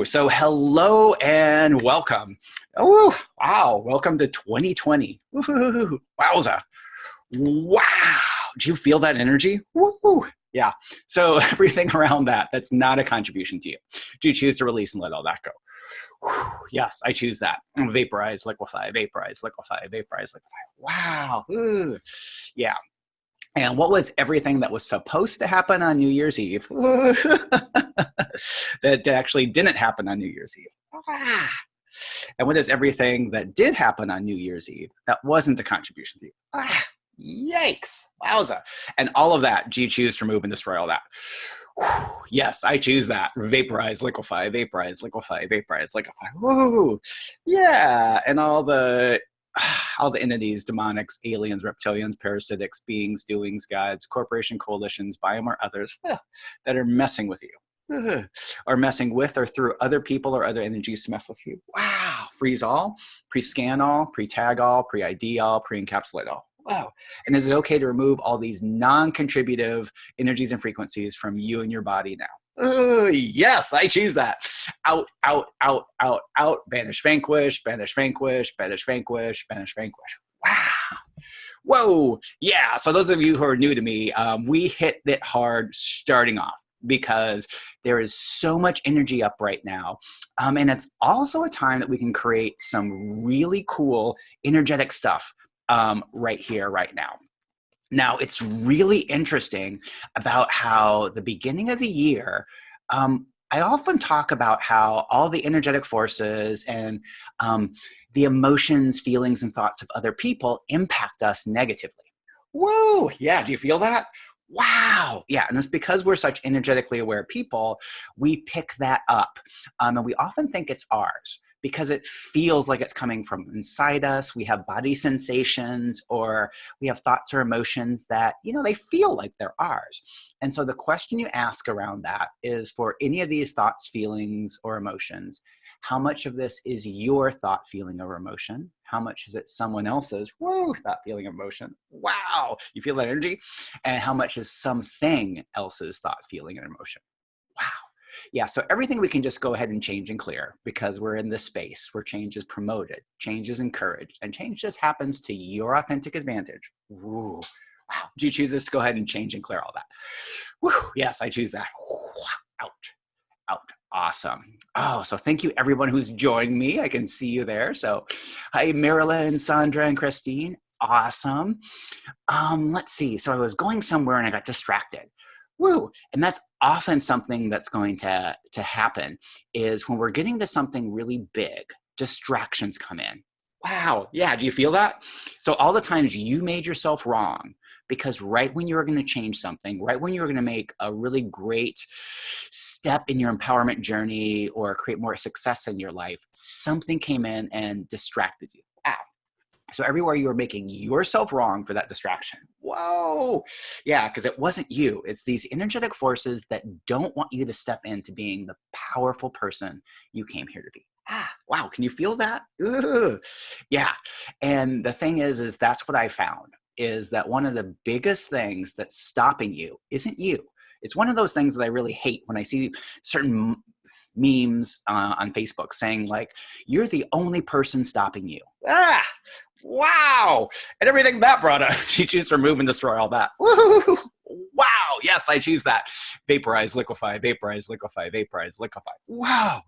So hello and welcome. Oh, wow. Welcome to 2020. Woohoo. Wowza. Wow. Do you feel that energy? Woo. Yeah. So everything around that, that's not a contribution to you. Do you choose to release and let all that go? Whew. Yes, I choose that. Vaporize, liquefy, vaporize, liquefy, vaporize, liquefy. Wow. Ooh. Yeah. And what was everything that was supposed to happen on New Year's Eve that actually didn't happen on New Year's Eve? Ah. And what is everything that did happen on New Year's Eve that wasn't a contribution to you? Ah. Yikes. Wowza. And all of that, do you choose to remove and destroy all that? Whew. Yes, I choose that. Vaporize, liquefy, vaporize, liquefy, vaporize, liquefy. Woo! Yeah, and all the entities, demonics, aliens, reptilians, parasitics, beings, doings, gods, corporation, coalitions, biome, or others that are messing with you, or messing with or through other people or other energies to mess with you. Wow. Freeze all, pre-scan all, pre-tag all, pre-ID all, pre-encapsulate all. Wow. And is it okay to remove all these non-contributive energies and frequencies from you and your body now? Yes, I choose that. Out, out, out, out, out. Banish, vanquish, banish, vanquish, banish, vanquish, banish, vanquish. Wow. Whoa. Yeah. So those of you who are new to me, we hit it hard starting off because there is so much energy up right now. And it's also a time that we can create some really cool energetic stuff right here, right now. Now, it's really interesting about how the beginning of the year, I often talk about how all the energetic forces and the emotions, feelings, and thoughts of other people impact us negatively. Whoa, yeah, do you feel that? Wow, yeah, and it's because we're such energetically aware people, we pick that up, and we often think it's ours because it feels like it's coming from inside us. We have body sensations, or we have thoughts or emotions that, they feel like they're ours. And so the question you ask around that is, for any of these thoughts, feelings, or emotions, how much of this is your thought, feeling, or emotion? How much is it someone else's thought, feeling, emotion? Wow, you feel that energy? And how much is something else's thought, feeling, and emotion? Wow. Yeah, so everything we can just go ahead and change and clear because we're in this space where change is promoted, change is encouraged, and change just happens to your authentic advantage. Ooh, wow. Do you choose this to go ahead and change and clear all that? Woo, yes, I choose that. Out, out. Awesome. Oh, so thank you everyone who's joined me. I can see you there. So hi, Marilyn, Sandra, and Christine. Awesome. Let's see. So I was going somewhere and I got distracted. Woo. And that's often something that's going to happen is when we're getting to something really big, distractions come in. Wow. Yeah. Do you feel that? So all the times you made yourself wrong because right when you were going to change something, right when you were going to make a really great step in your empowerment journey or create more success in your life, something came in and distracted you. Wow. So everywhere you were making yourself wrong for that distraction. Whoa. Yeah, because it wasn't you. It's these energetic forces that don't want you to step into being the powerful person you came here to be. Wow. Can you feel that? Ugh. Yeah. And the thing is that's what I found is that one of the biggest things that's stopping you isn't you. It's one of those things that I really hate when I see certain memes on Facebook saying like, you're the only person stopping you. Wow. And everything that brought up, she chooses to remove and destroy all that. Woo! Wow. Yes, I choose that. Vaporize, liquefy, vaporize, liquefy, vaporize, liquefy. Wow.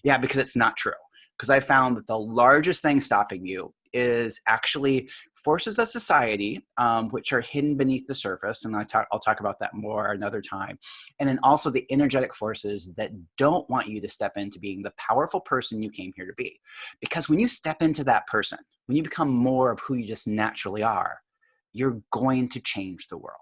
Yeah, because it's not true. Because I found that the largest thing stopping you is actually forces of society, which are hidden beneath the surface. And I'll talk about that more another time. And then also the energetic forces that don't want you to step into being the powerful person you came here to be. Because when you step into that person, when you become more of who you just naturally are, you're going to change the world.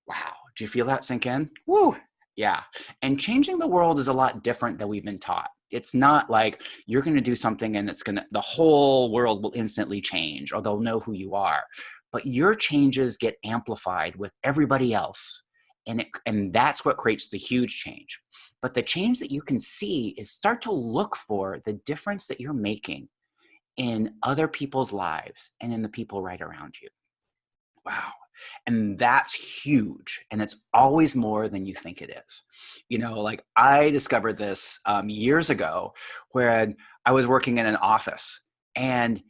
Wow. Do you feel that sink in? Woo. Yeah. And changing the world is a lot different than we've been taught. It's not like you're going to do something and the whole world will instantly change or they'll know who you are. But your changes get amplified with everybody else. And that's what creates the huge change. But the change that you can see is start to look for the difference that you're making in other people's lives and in the people right around you. Wow. And that's huge. And it's always more than you think it is. You know, like I discovered this years ago when I was working in an office, and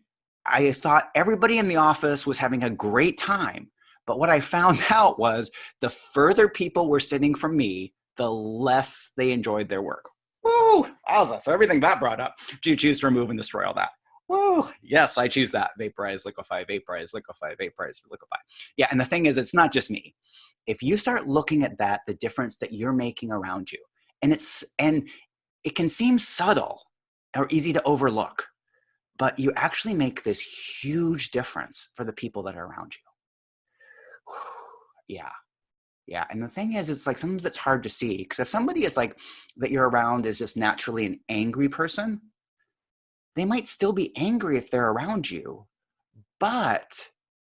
I thought everybody in the office was having a great time. But what I found out was the further people were sitting from me, the less they enjoyed their work. Woo! Wowza. So everything that brought up, do you choose to remove and destroy all that? Woo! Yes, I choose that. Vaporize, liquefy, vaporize, liquefy, vaporize, liquefy. Yeah, and the thing is, it's not just me. If you start looking at that, the difference that you're making around you, and it can seem subtle or easy to overlook, but you actually make this huge difference for the people that are around you. Yeah. Yeah. And the thing is, it's like sometimes it's hard to see, because if somebody is like that you're around is just naturally an angry person, they might still be angry if they're around you, but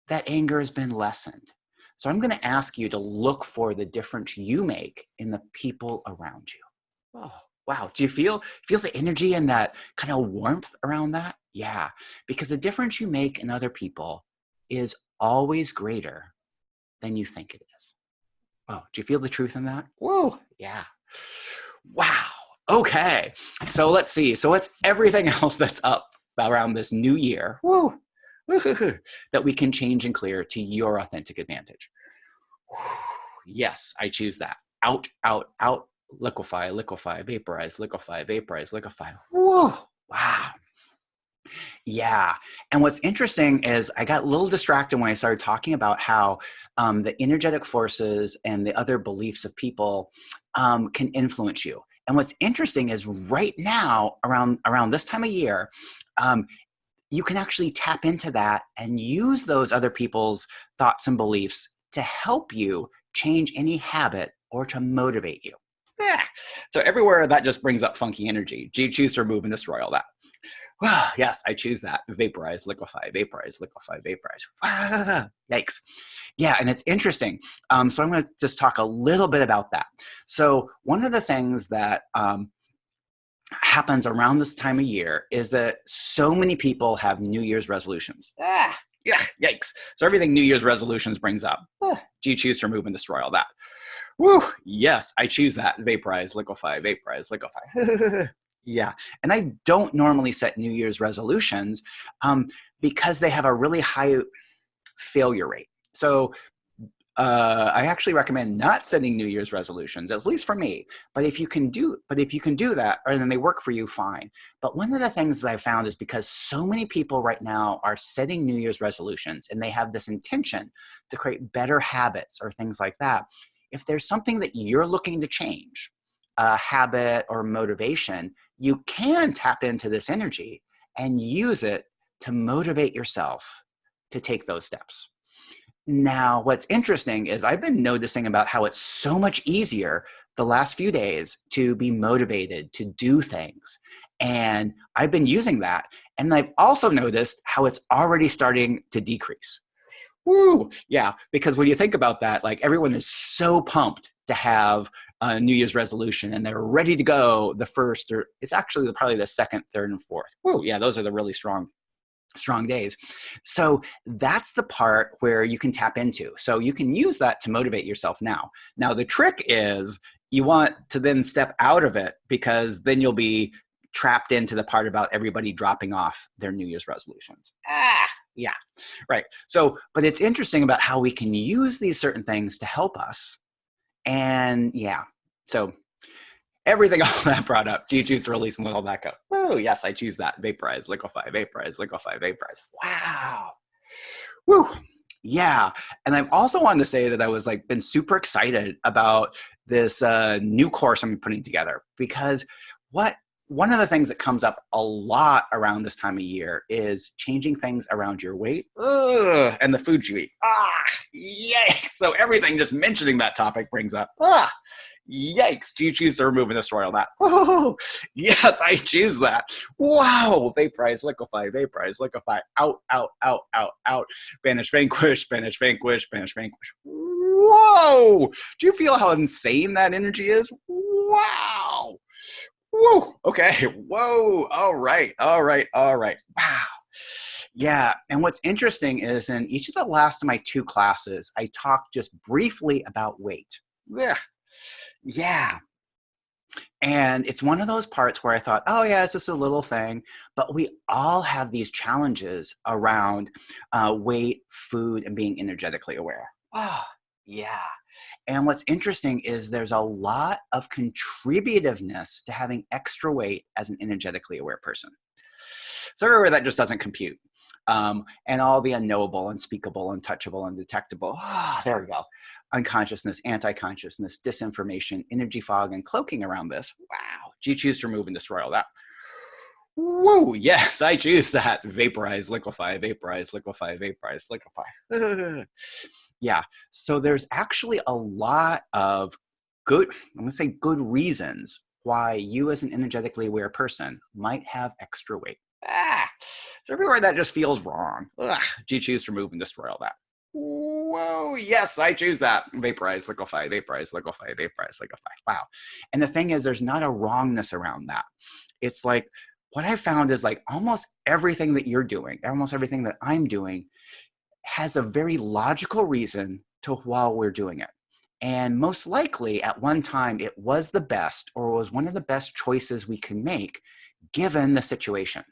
that anger has been lessened. So I'm going to ask you to look for the difference you make in the people around you. Oh, wow. Do you feel the energy and that kind of warmth around that? Yeah. Because the difference you make in other people is always greater than you think it is. Oh, do you feel the truth in that? Whoa. Yeah. Wow. Okay. So let's see. So what's everything else that's up around this new year? Woo. That we can change and clear to your authentic advantage. Yes, I choose that. Out, out, out, liquefy, liquefy, vaporize, liquefy, vaporize, liquefy. Whoa, wow. Yeah. And what's interesting is I got a little distracted when I started talking about how the energetic forces and the other beliefs of people can influence you. And what's interesting is right now, around this time of year, you can actually tap into that and use those other people's thoughts and beliefs to help you change any habit or to motivate you. Yeah. So everywhere that just brings up funky energy. Do you choose to remove and destroy all that? Well, yes, I choose that. Vaporize, liquefy, vaporize, liquefy, vaporize. Yikes. Yeah, and it's interesting. So I'm going to just talk a little bit about that. So one of the things that happens around this time of year is that so many people have New Year's resolutions. Yeah, yikes. So everything New Year's resolutions brings up. Do you choose to remove and destroy all that? Woo, yes, I choose that. Vaporize, liquefy, vaporize, liquefy. Yeah, and I don't normally set New Year's resolutions because they have a really high failure rate. So I actually recommend not setting New Year's resolutions, at least for me. But if you can do that, or then they work for you, fine. But one of the things that I found is because so many people right now are setting New Year's resolutions and they have this intention to create better habits or things like that. If there's something that you're looking to change, a habit or motivation, you can tap into this energy and use it to motivate yourself to take those steps. Now, what's interesting is I've been noticing about how it's so much easier the last few days to be motivated to do things. And I've been using that. And I've also noticed how it's already starting to decrease. Woo! Yeah, because when you think about that, like everyone is so pumped to have a New Year's resolution and they're ready to go the first, or it's actually probably the second, third, and fourth. Woo! Yeah, those are the really strong days. So that's the part where you can tap into. So you can use that to motivate yourself now. Now, the trick is you want to then step out of it, because then you'll be trapped into the part about everybody dropping off their New Year's resolutions. Yeah, right. So, but it's interesting about how we can use these certain things to help us. And yeah, so everything all that brought up, do you choose to release and let all that go? Oh, yes, I choose that. Vaporize, liquefy, vaporize, liquefy, vaporize. Wow. Woo. Yeah. And I've also wanted to say that I was like been super excited about this new course I'm putting together, because one of the things that comes up a lot around this time of year is changing things around your weight and the food you eat. Yikes. So everything just mentioning that topic brings up, yikes. Do you choose to remove and destroy all that? Oh, yes, I choose that. Wow. Vaporize, liquefy, vaporize, liquefy. Out, out, out, out, out. Banish, vanquish, banish, vanquish, banish, vanquish. Whoa. Do you feel how insane that energy is? Wow. Whoa. Okay. Whoa. All right. All right. All right. Wow. Yeah, and what's interesting is in each of the last of my 2 classes, I talked just briefly about weight. Ugh. Yeah, and it's one of those parts where I thought, oh yeah, it's just a little thing, but we all have these challenges around weight, food, and being energetically aware. Oh, yeah. And what's interesting is there's a lot of contributiveness to having extra weight as an energetically aware person. So everywhere that just doesn't compute. And all the unknowable, unspeakable, untouchable, undetectable. Ah, there we go. Unconsciousness, anti-consciousness, disinformation, energy fog, and cloaking around this. Wow. Do you choose to remove and destroy all that? Woo, yes, I choose that. Vaporize, liquefy, vaporize, liquefy, vaporize, liquefy. Yeah, so there's actually a lot of good, I'm gonna say good reasons why you as an energetically aware person might have extra weight. So everywhere that just feels wrong. Do you choose to remove and destroy all that? Whoa, yes, I choose that. Vaporize, liquefy, vaporize, liquefy, vaporize, liquefy. Wow. And the thing is, there's not a wrongness around that. It's like, what I found is like almost everything that you're doing, almost everything that I'm doing has a very logical reason to why we're doing it. And most likely at one time, it was the best or was one of the best choices we can make given the situation.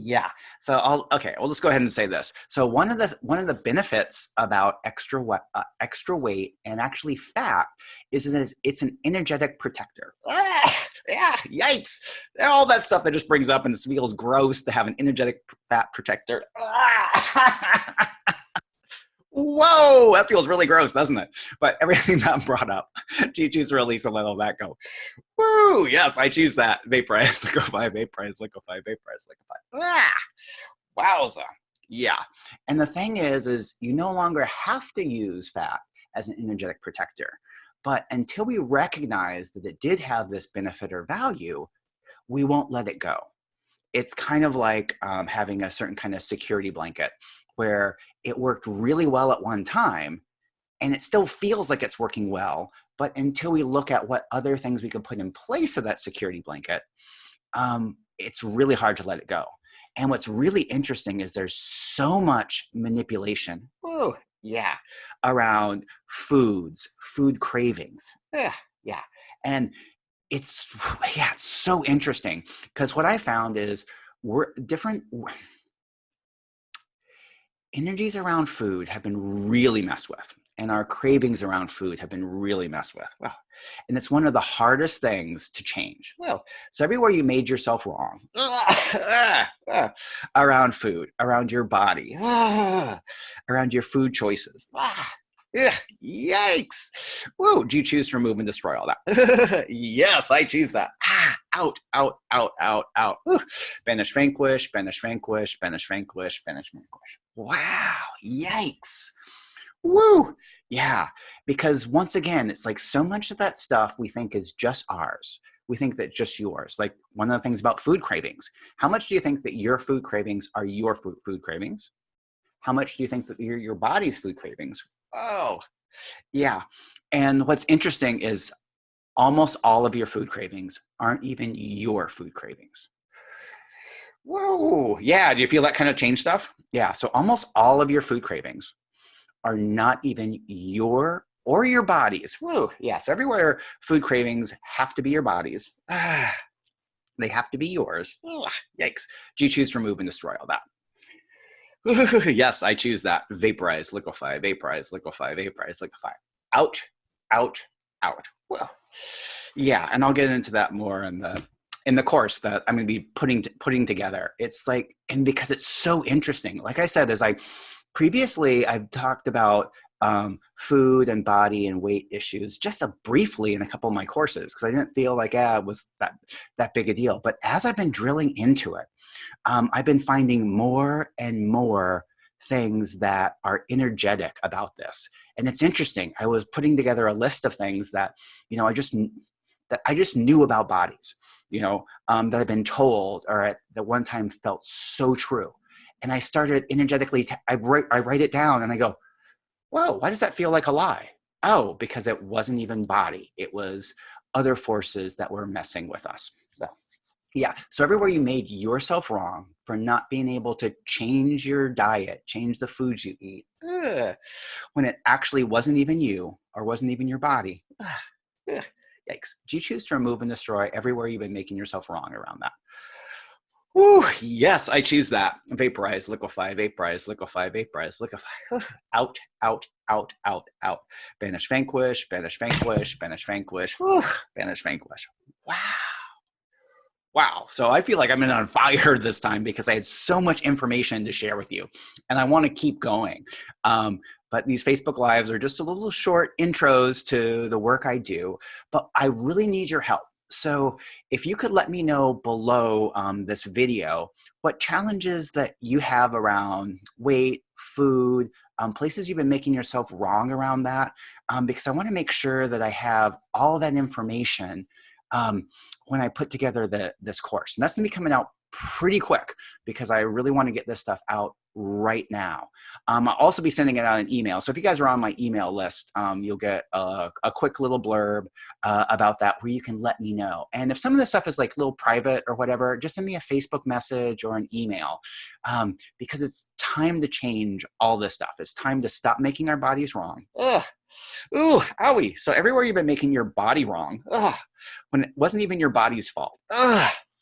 Yeah. So okay. Well, let's go ahead and say this. So one of the benefits about extra weight and actually fat is that it's an energetic protector. Yeah. Yikes! All that stuff that just brings up and feels gross to have an energetic fat protector. Whoa, that feels really gross, doesn't it? But everything that I'm brought up, do you choose to release and let all that go? Woo! Yes, I choose that. Vaporize, liquefy, vaporize, liquefy, vaporize, liquefy. Wowza. Yeah. And the thing is you no longer have to use fat as an energetic protector. But until we recognize that it did have this benefit or value, we won't let it go. It's kind of like having a certain kind of security blanket where it worked really well at one time and it still feels like it's working well. But until we look at what other things we can put in place of that security blanket, it's really hard to let it go. And what's really interesting is there's so much manipulation, oh, yeah, around foods, food cravings. Yeah. And it's, yeah, it's so interesting because what I found is we're different energies around food have been really messed with, and our cravings around food have been really messed with. Well, and it's one of the hardest things to change. Well, so everywhere you made yourself wrong around food, around your body, around your food choices. Yikes. Whoa, do you choose to remove and destroy all that? Yes, I choose that. Out, out, out, out, out. Banish, vanquish, banish, vanquish, banish, vanquish, banish, vanquish. Wow, yikes. Woo. Yeah, because once again, it's like so much of that stuff we think is just ours. We think that just yours. Like one of the things about food cravings. How much do you think that your food cravings are your food cravings? How much do you think that your body's food cravings? Oh, yeah. And what's interesting is almost all of your food cravings aren't even your food cravings. Whoa. Yeah. Do you feel that kind of change stuff? Yeah. So almost all of your food cravings are not even your or your body's. Whoa. Yeah. So everywhere food cravings have to be your body's, they have to be yours. Yikes. Do you choose to remove and destroy all that? Yes, I choose that. Vaporize, liquefy, vaporize, liquefy, vaporize, liquefy. Out, out, out. Well, yeah, and I'll get into that more in the course that I'm going to be putting together. It's like, and because it's so interesting. Like I said, as I previously, I've talked about food and body and weight issues just briefly in a couple of my courses because I didn't feel like it was that big a deal. But as I've been drilling into it, I've been finding more and more things that are energetic about this. And it's interesting. I was putting together a list of things that, I just knew about bodies, that I've been told or at the one time felt so true. And I started energetically, I write it down and I go, whoa, why does that feel like a lie? Oh, because it wasn't even body. It was other forces that were messing with us. So, Yeah. So everywhere you made yourself wrong for not being able to change your diet, change the foods you eat, when it actually wasn't even you or wasn't even your body. Yikes. Do you choose to remove and destroy everywhere you've been making yourself wrong around that? Woo, yes, I choose that. Vaporize, liquefy, vaporize, liquefy, vaporize, liquefy. Out, out, out, out, out. Banish, vanquish, banish, vanquish, banish, vanquish, banish, vanquish. Wow. Wow. So I feel like I'm on fire this time because I had so much information to share with you and I want to keep going. But these Facebook Lives are just a little short intros to the work I do, but I really need your help. So if you could let me know below this video, what challenges that you have around weight, food, places you've been making yourself wrong around that, because I want to make sure that I have all that information when I put together this course. And that's going to be coming out pretty quick because I really want to get this stuff out right now. I'll also be sending it out in email. So if you guys are on my email list, you'll get a quick little blurb about that where you can let me know. And if some of this stuff is like a little private or whatever, just send me a Facebook message or an email because it's time to change all this stuff. It's time to stop making our bodies wrong. Ugh. Ooh, owie. So everywhere you've been making your body wrong, when it wasn't even your body's fault.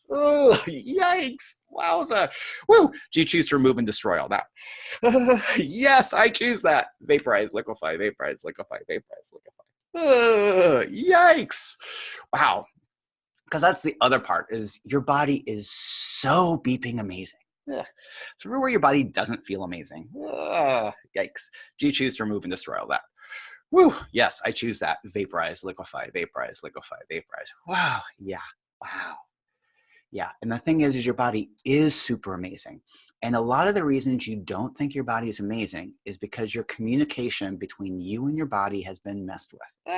Oh, yikes. Wowza. Woo. Do you choose to remove and destroy all that? Yes, I choose that. Vaporize, liquefy, vaporize, liquefy, vaporize, liquefy. Yikes. Wow. Because that's the other part is your body is so beeping amazing. So everywhere your body doesn't feel amazing. Yikes. Do you choose to remove and destroy all that? Woo, yes, I choose that. Vaporize, liquefy, vaporize, liquefy, vaporize. Wow, yeah, wow. Yeah, and the thing is your body is super amazing. And a lot of the reasons you don't think your body is amazing is because your communication between you and your body has been messed with.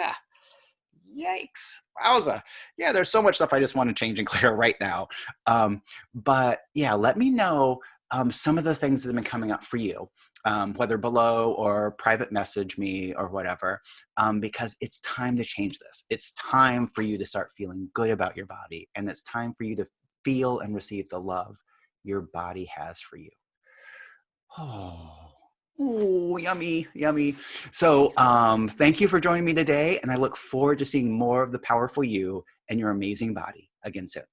Yikes. Wowza. Yeah, there's so much stuff I just want to change and clear right now. But yeah, let me know some of the things that have been coming up for you, whether below or private message me or whatever, because it's time to change this. It's time for you to start feeling good about your body. And it's time for you to feel and receive the love your body has for you. Oh. Ooh, yummy, yummy. So thank you for joining me today. And I look forward to seeing more of the powerful you and your amazing body again soon.